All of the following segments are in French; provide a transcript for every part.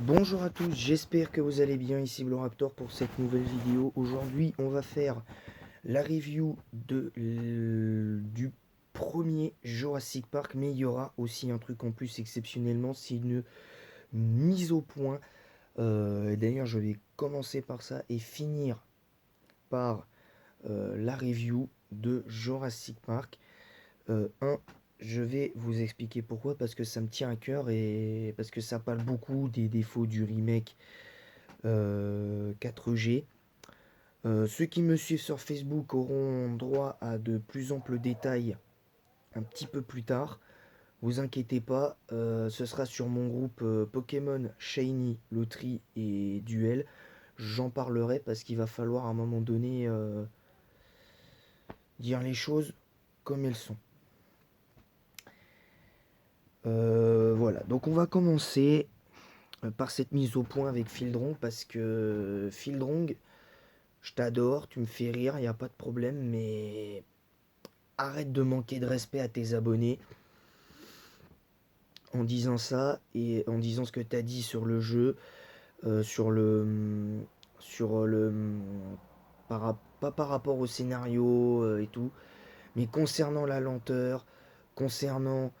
Bonjour à tous, j'espère que vous allez bien, ici Bloraptor pour cette nouvelle vidéo. Aujourd'hui on va faire la review du premier Jurassic Park, mais il y aura aussi un truc en plus exceptionnellement, c'est une mise au point. D'ailleurs je vais commencer par ça et finir par la review de Jurassic Park 1. Je vais vous expliquer pourquoi, parce que ça me tient à cœur et parce que ça parle beaucoup des défauts du remake 4G. Ceux qui me suivent sur Facebook auront droit à de plus amples détails un petit peu plus tard. Vous inquiétez pas, ce sera sur mon groupe Pokémon Shiny, Loterie et Duel. J'en parlerai parce qu'il va falloir à un moment donné dire les choses comme elles sont. Voilà, donc on va commencer par cette mise au point avec Fildrong parce que Fildrong, je t'adore, tu me fais rire, il n'y a pas de problème, mais arrête de manquer de respect à tes abonnés en disant ça et en disant ce que tu as dit sur le jeu, sur le pas par rapport au scénario et tout, mais concernant la lenteur, concernant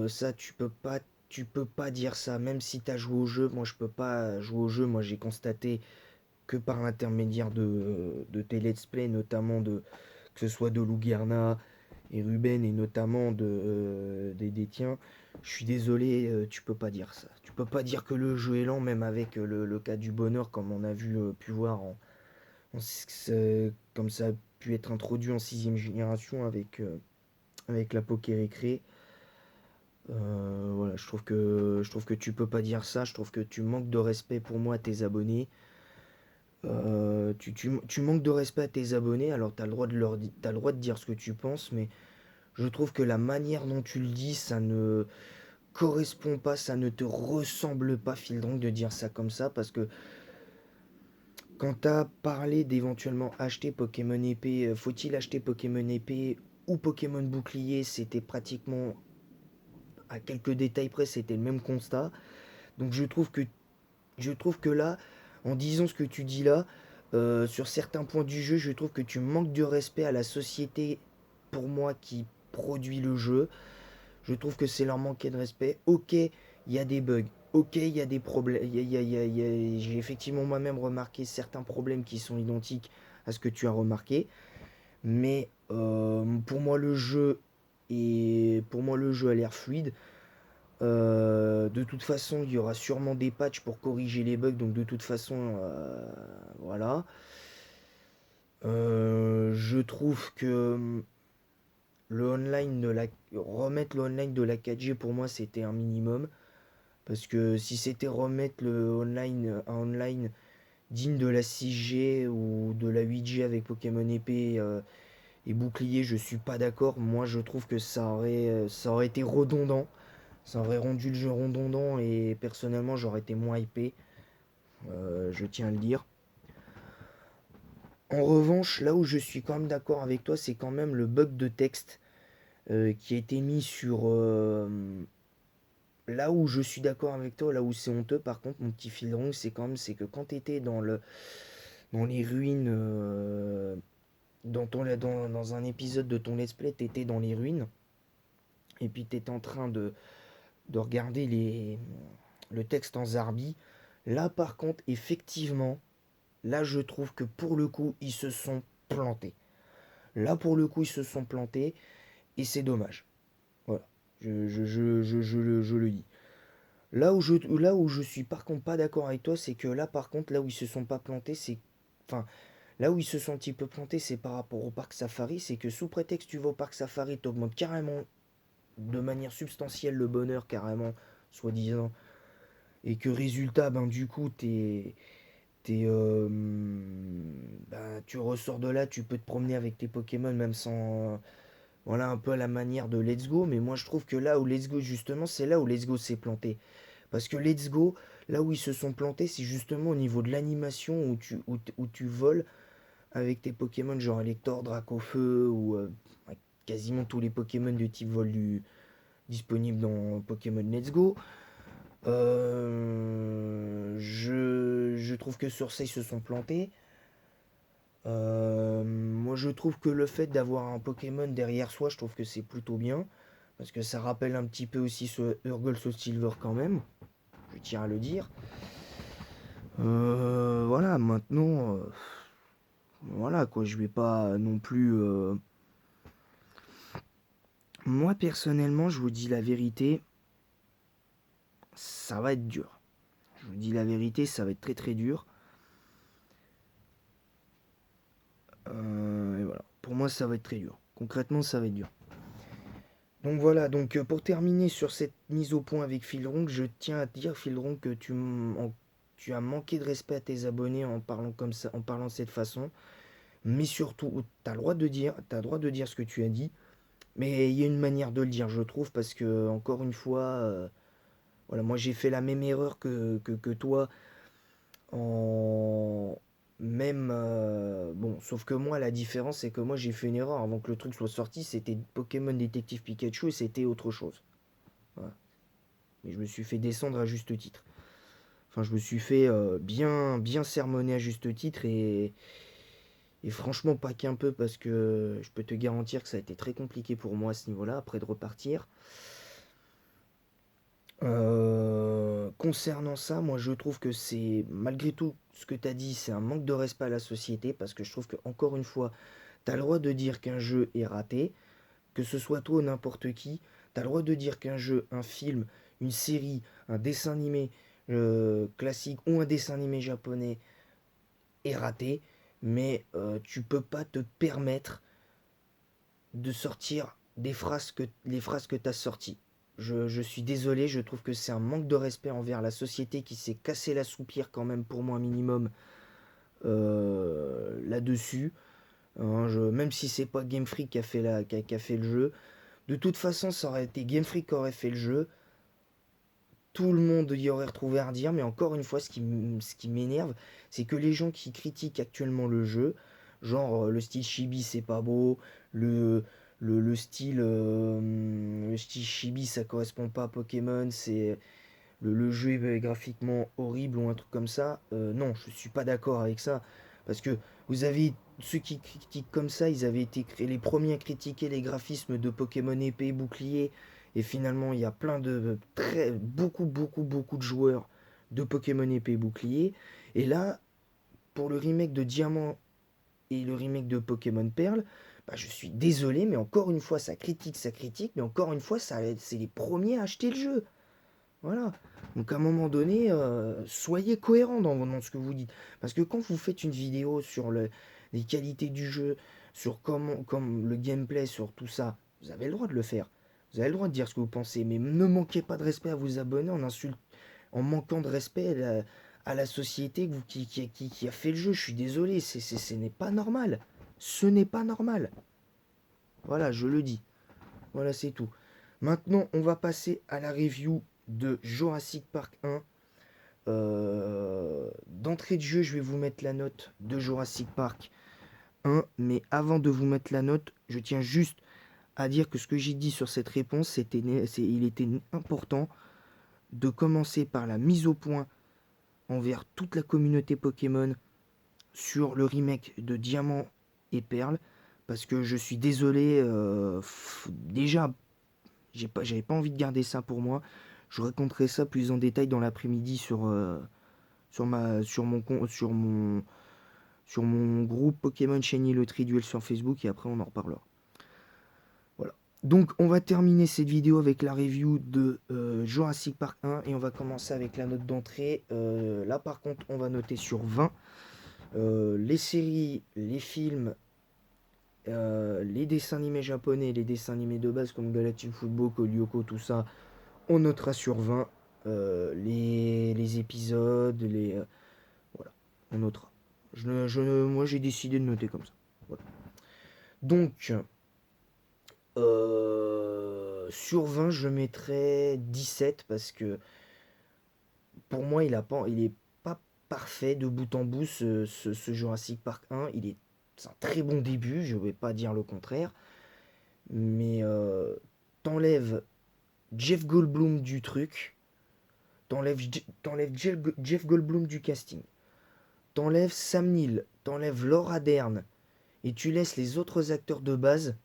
ça, tu peux pas dire ça, même si tu as joué au jeu. Moi, je peux pas jouer au jeu. Moi, j'ai constaté que par l'intermédiaire de tes let's play, notamment que ce soit de Lougerna et Ruben, et notamment des tiens. Je suis désolé, tu peux pas dire ça. Tu peux pas dire que le jeu est lent, même avec le cas du bonheur, comme on a pu voir comme ça a pu être introduit en sixième génération avec la Poké Récré. Voilà, je trouve que tu peux pas dire ça. Je trouve que tu manques de respect pour moi à tes abonnés. Tu manques de respect à tes abonnés, alors t'as le droit t'as le droit de dire ce que tu penses, mais je trouve que la manière dont tu le dis, ça ne correspond pas, ça ne te ressemble pas, Fildrong, de dire ça comme ça, parce que quand t'as parlé d'éventuellement acheter Pokémon épée, faut-il acheter Pokémon épée ou Pokémon bouclier, c'était pratiquement, à quelques détails près, c'était le même constat. Donc je trouve que là, en disant ce que tu dis là, sur certains points du jeu, je trouve que tu manques de respect à la société, pour moi, qui produit le jeu. Je trouve que c'est leur manquer de respect. Ok, il y a des bugs. Ok, il y a des problèmes. J'ai effectivement moi-même remarqué certains problèmes qui sont identiques à ce que tu as remarqué. Mais pour moi, le jeu a l'air fluide. De toute façon, il y aura sûrement des patchs pour corriger les bugs, donc de toute façon, voilà. Je trouve que le online remettre le online de la 4G pour moi c'était un minimum. Parce que si c'était remettre un online digne de la 6G ou de la 8G avec Pokémon épée et bouclier, je suis pas d'accord. Moi je trouve que ça aurait été redondant. Ça aurait rendu le jeu redondant et personnellement j'aurais été moins hypé, je tiens à le dire. En revanche, là où je suis quand même d'accord avec toi, c'est quand même le bug de texte qui a été mis sur... là où je suis d'accord avec toi, là où c'est honteux, par contre, mon petit fil rouge, c'est que quand tu étais dans les ruines, dans un épisode de ton let's play, tu étais dans les ruines, et puis tu étais en train de regarder le texte en zarbi. Là, par contre, effectivement, là, je trouve que pour le coup, ils se sont plantés. Là, pour le coup, ils se sont plantés et c'est dommage. Voilà. Je le dis. Là où je suis par contre pas d'accord avec toi, c'est que là, par contre, là où ils se sont pas plantés, c'est. Enfin, là où ils se sont un petit peu plantés, c'est par rapport au parc safari. C'est que sous prétexte que tu vas au parc safari, t'augmentes carrément de manière substantielle le bonheur, carrément, soi-disant. Et que résultat, ben du coup, tu ressors de là, tu peux te promener avec tes Pokémon même sans, voilà, un peu à la manière de Let's Go. Mais moi je trouve que là où Let's Go, justement, c'est là où Let's Go s'est planté. Parce que Let's Go, là où ils se sont plantés, c'est justement au niveau de l'animation où tu voles avec tes Pokémon genre Elector, Dracofeu ou quasiment tous les Pokémon de type vol disponibles dans Pokémon Let's Go. trouve que sur ça, ils se sont plantés. Moi, je trouve que le fait d'avoir un Pokémon derrière soi, je trouve que c'est plutôt bien. Parce que ça rappelle un petit peu aussi ce Urgle Soul Silver quand même. Je tiens à le dire. Voilà, maintenant, voilà quoi, je vais pas non plus. Moi, personnellement, je vous dis la vérité, ça va être dur. Je vous dis la vérité, ça va être très très dur. Et voilà, pour moi, ça va être très dur. Concrètement, ça va être dur. Donc voilà, donc pour terminer sur cette mise au point avec Philronk, je tiens à te dire, Philronk, que tu as manqué de respect à tes abonnés en parlant comme ça, en parlant de cette façon. Mais surtout, tu as le droit de dire, t'as le droit de dire ce que tu as dit. Mais il y a une manière de le dire, je trouve, parce que, encore une fois, voilà, moi j'ai fait la même erreur que toi, en même, bon, sauf que moi, la différence, c'est que moi j'ai fait une erreur avant que le truc soit sorti, c'était Pokémon Détective Pikachu et c'était autre chose. Voilà. Mais je me suis fait descendre à juste titre. Enfin, je me suis fait bien sermonner à juste titre et franchement, pas qu'un peu, parce que je peux te garantir que ça a été très compliqué pour moi à ce niveau-là, après de repartir. Concernant ça, moi je trouve que c'est, malgré tout ce que tu as dit, c'est un manque de respect à la société, parce que je trouve que, encore une fois, tu as le droit de dire qu'un jeu est raté, que ce soit toi ou n'importe qui, tu as le droit de dire qu'un jeu, un film, une série, un dessin animé classique ou un dessin animé japonais est raté, mais tu peux pas te permettre de sortir les phrases que tu as sorties. Je suis désolé, je trouve que c'est un manque de respect envers la société qui s'est cassé la soupire quand même pour moi minimum là-dessus. Hein, même si c'est pas Game Freak qui a fait le jeu, de toute façon ça aurait été Game Freak qui aurait fait le jeu. Tout le monde y aurait retrouvé à redire, mais encore une fois, ce qui m'énerve, c'est que les gens qui critiquent actuellement le jeu, genre le style chibi c'est pas beau, le, le style chibi ça correspond pas à Pokémon, c'est le jeu est graphiquement horrible ou un truc comme ça, non, je suis pas d'accord avec ça. Parce que vous avez ceux qui critiquent comme ça, ils avaient été les premiers à critiquer les graphismes de Pokémon épée et bouclier. Et finalement, il y a plein de beaucoup de joueurs de Pokémon épée et bouclier. Et là, pour le remake de Diamant et le remake de Pokémon Perle, bah, je suis désolé, mais encore une fois, ça critique, mais encore une fois, c'est les premiers à acheter le jeu. Voilà. Donc à un moment donné, soyez cohérent dans ce que vous dites. Parce que quand vous faites une vidéo sur les qualités du jeu, sur comme le gameplay, sur tout ça, vous avez le droit de le faire. Vous avez le droit de dire ce que vous pensez. Mais ne manquez pas de respect à vos abonnés en manquant de respect à la société qui a fait le jeu. Je suis désolé, ce n'est pas normal. Ce n'est pas normal. Voilà, je le dis. Voilà, c'est tout. Maintenant, on va passer à la review de Jurassic Park 1. D'entrée de jeu, je vais vous mettre la note de Jurassic Park 1. Mais avant de vous mettre la note, je tiens juste à dire que ce que j'ai dit sur cette réponse, il était important de commencer par la mise au point envers toute la communauté Pokémon sur le remake de Diamant et Perle. Parce que je suis désolé, déjà, j'avais pas envie de garder ça pour moi. Je raconterai ça plus en détail dans l'après-midi sur mon groupe Pokémon Shiny le Triduel sur Facebook et après on en reparlera. Voilà. Donc on va terminer cette vidéo avec la review de Jurassic Park 1 et on va commencer avec la note d'entrée. Là par contre on va noter sur 20. Les séries, les films, les dessins animés japonais, les dessins animés de base comme Galactic Football, Code Lyoko, tout ça, on notera sur 20. Les épisodes, voilà, on notera. Moi j'ai décidé de noter comme ça. Voilà. Donc, sur 20, je mettrais 17 parce que pour moi, il est pas parfait de bout en bout ce Jurassic Park 1. C'est un très bon début, je vais pas dire le contraire. Mais t'enlèves Jeff Goldblum du truc, t'enlèves Jeff Goldblum du casting. t'enlèves Sam Neill, t'enlèves Laura Dern, et tu laisses les autres acteurs de base,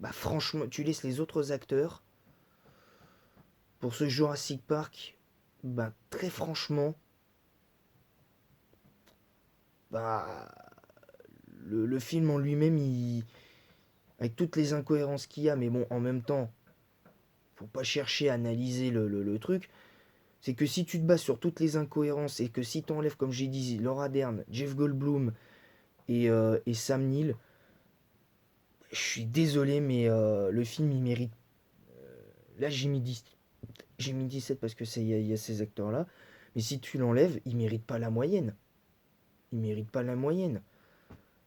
bah franchement, tu laisses les autres acteurs pour ce Jurassic Park, bah très franchement, bah le film en lui-même, avec toutes les incohérences qu'il y a, mais bon, en même temps, faut pas chercher à analyser le truc. C'est que si tu te bases sur toutes les incohérences et que si tu enlèves, comme j'ai dit, Laura Dern, Jeff Goldblum et Sam Neill, je suis désolé, mais le film, il mérite. Là, j'ai mis 17 parce que il y a ces acteurs-là. Mais si tu l'enlèves, il mérite pas la moyenne. Il mérite pas la moyenne.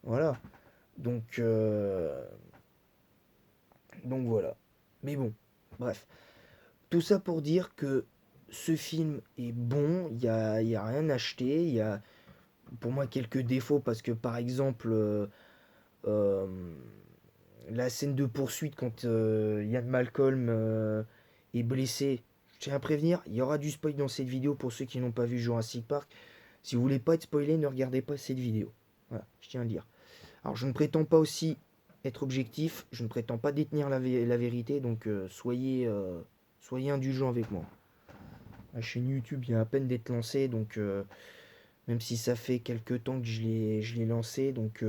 Voilà. Donc, euh, donc voilà. Mais bon, bref. Tout ça pour dire que ce film est bon. Il y a rien à acheter. Il y a pour moi quelques défauts parce que par exemple, euh, la scène de poursuite quand Ian Malcolm est blessé. Je tiens à prévenir, il y aura du spoil dans cette vidéo pour ceux qui n'ont pas vu Jurassic Park. Si vous voulez pas être spoilé, ne regardez pas cette vidéo. Voilà, je tiens à le dire. Alors je ne prétends pas aussi être objectif, je ne prétends pas détenir la vérité, donc soyez indulgents avec moi. La chaîne YouTube vient à peine d'être lancée, donc même si ça fait quelques temps que je l'ai lancé, donc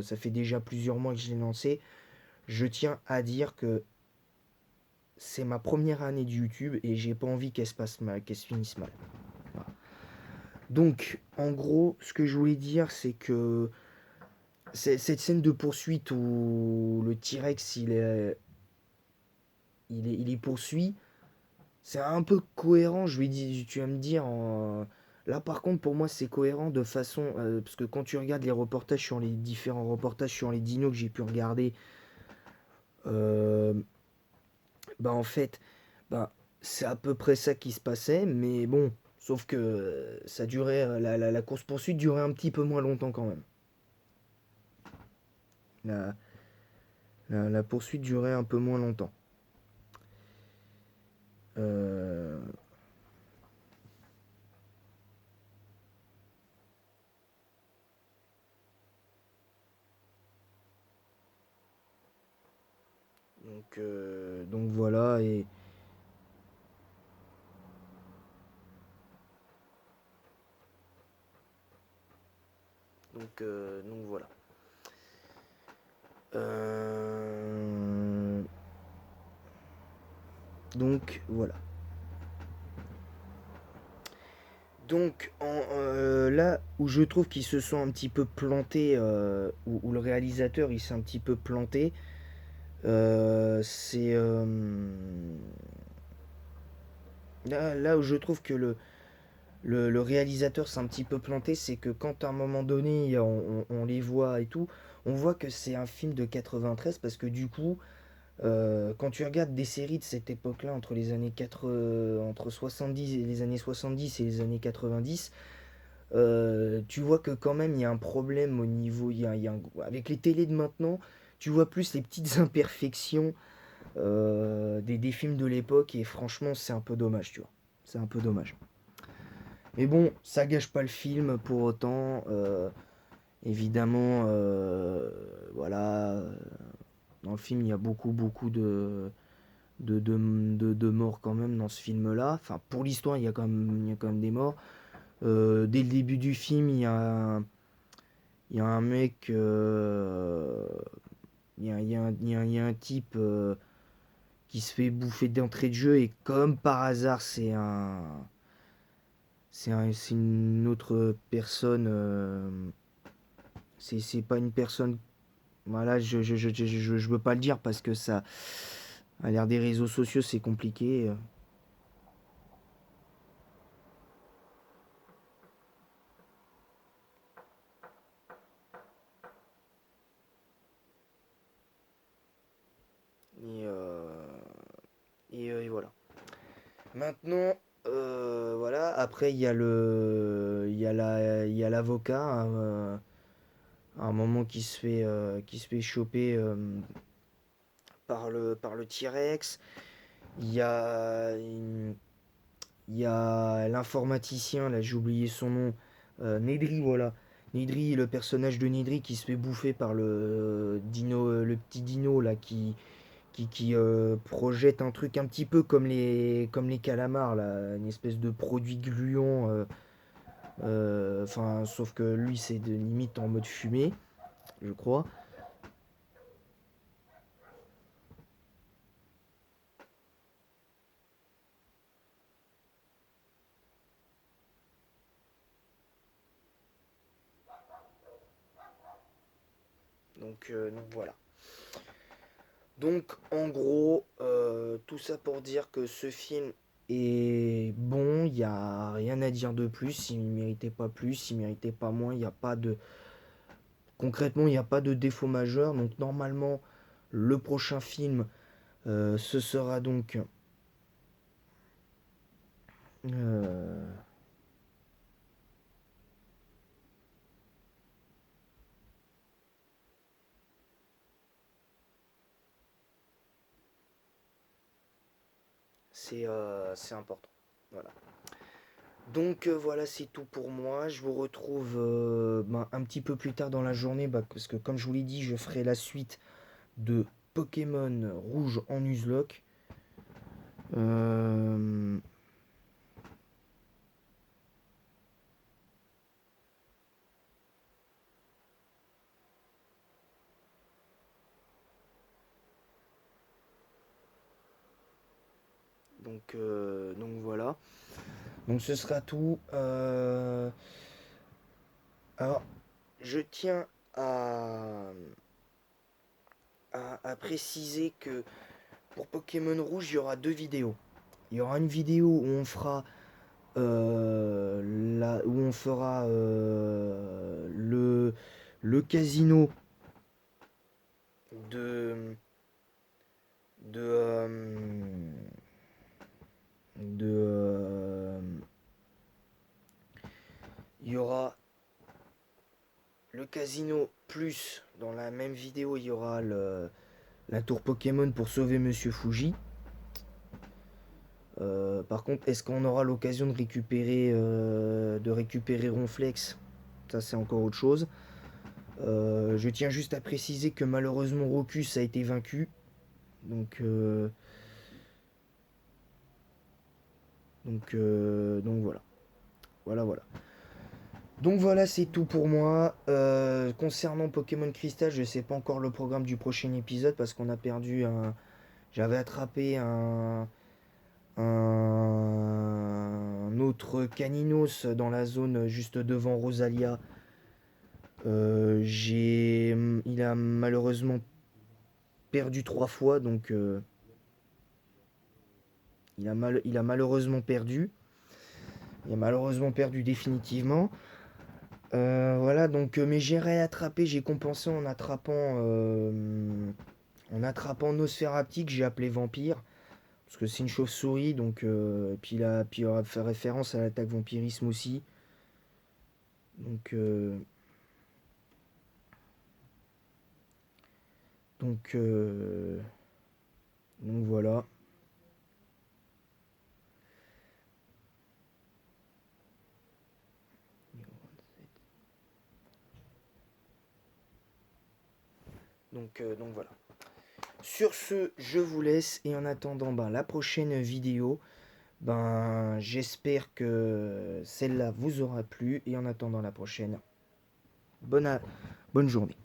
ça fait déjà plusieurs mois que je l'ai lancé, je tiens à dire que c'est ma première année de YouTube et j'ai pas envie qu'elle se passe mal, qu'elle se finisse mal. Voilà. Donc, en gros, ce que je voulais dire, c'est que cette scène de poursuite où le T-Rex il est poursuit, c'est un peu cohérent. Tu vas me dire, là par contre, pour moi, c'est cohérent de façon. Parce que quand tu regardes les reportages sur les différents reportages sur les dinos que j'ai pu regarder, euh, bah en fait, bah, c'est à peu près ça qui se passait, mais bon, sauf que ça durait, la course-poursuite durait un petit peu moins longtemps quand même. La, la poursuite durait un peu moins longtemps. Euh, donc voilà, donc voilà. Euh, donc voilà. Là où je trouve qu'ils se sont un petit peu plantés, où le réalisateur il s'est un petit peu planté, c'est là où je trouve que le réalisateur s'est un petit peu planté, c'est que quand à un moment donné on les voit et tout, on voit que c'est un film de 93 parce que du coup, quand tu regardes des séries de cette époque-là, entre 70 et les années 70 et les années 90, tu vois que quand même il y a un problème au niveau, avec les télés de maintenant, tu vois plus les petites imperfections des films de l'époque et franchement c'est un peu dommage, tu vois. C'est un peu dommage. Mais bon, ça gâche pas le film pour autant. Évidemment, voilà, dans le film il y a beaucoup de morts quand même dans ce film-là. Enfin, pour l'histoire, il y a quand même des morts. Dès le début du film, il y a un mec, il y a un type qui se fait bouffer d'entrée de jeu et comme par hasard, c'est une autre personne. C'est pas une personne. Voilà, je veux pas le dire parce que ça, à l'ère des réseaux sociaux, c'est compliqué. Et, euh, et voilà. Maintenant, voilà. Après, il y a l'avocat, hein, à un moment qui se fait choper par le T-Rex. Il y a, il y a l'informaticien, là j'ai oublié son nom, Nedry, voilà. Nedry, le personnage de Nedry qui se fait bouffer par le dino, le petit dino là qui projette un truc un petit peu comme les calamars là, une espèce de produit gluant. Enfin, sauf que lui c'est de limite en mode fumée, je crois. Donc voilà. Donc en gros, tout ça pour dire que ce film est bon, il n'y a rien à dire de plus, il ne méritait pas plus, il ne méritait pas moins, il n'y a pas de... Concrètement, il n'y a pas de défaut majeur, donc normalement, le prochain film, ce sera donc... euh, c'est important. Voilà. Donc voilà, c'est tout pour moi. Je vous retrouve ben, un petit peu plus tard dans la journée, bah, parce que comme je vous l'ai dit, je ferai la suite de Pokémon Rouge en Nuzlocke. Euh, donc voilà. Donc ce sera tout. Alors, je tiens à, à préciser que pour Pokémon Rouge, il y aura deux vidéos. Il y aura une vidéo où on fera où on fera le casino de de de il y aura le casino plus dans la même vidéo il y aura la tour Pokémon pour sauver Monsieur Fuji. Par contre, est-ce qu'on aura l'occasion de récupérer Ronflex? Ça, c'est encore autre chose. Je tiens juste à préciser que malheureusement Rocus a été vaincu. Donc, euh, donc voilà. Voilà, voilà. Donc voilà, c'est tout pour moi. Concernant Pokémon Crystal, je sais pas encore le programme du prochain épisode parce qu'on a perdu un. J'avais attrapé un autre Caninos dans la zone juste devant Rosalia. Il a malheureusement perdu trois fois, donc il a malheureusement perdu. Il a malheureusement perdu définitivement. Voilà, donc mais j'ai réattrapé, j'ai compensé en attrapant Nosferapti que j'ai appelé Vampire. Parce que c'est une chauve-souris, donc puis il aura fait référence à l'attaque vampirisme aussi. Donc, euh, donc, euh, donc voilà. Donc voilà. Sur ce, je vous laisse et en attendant ben, la prochaine vidéo, ben, j'espère que celle-là vous aura plu et en attendant la prochaine, bonne, bonne journée.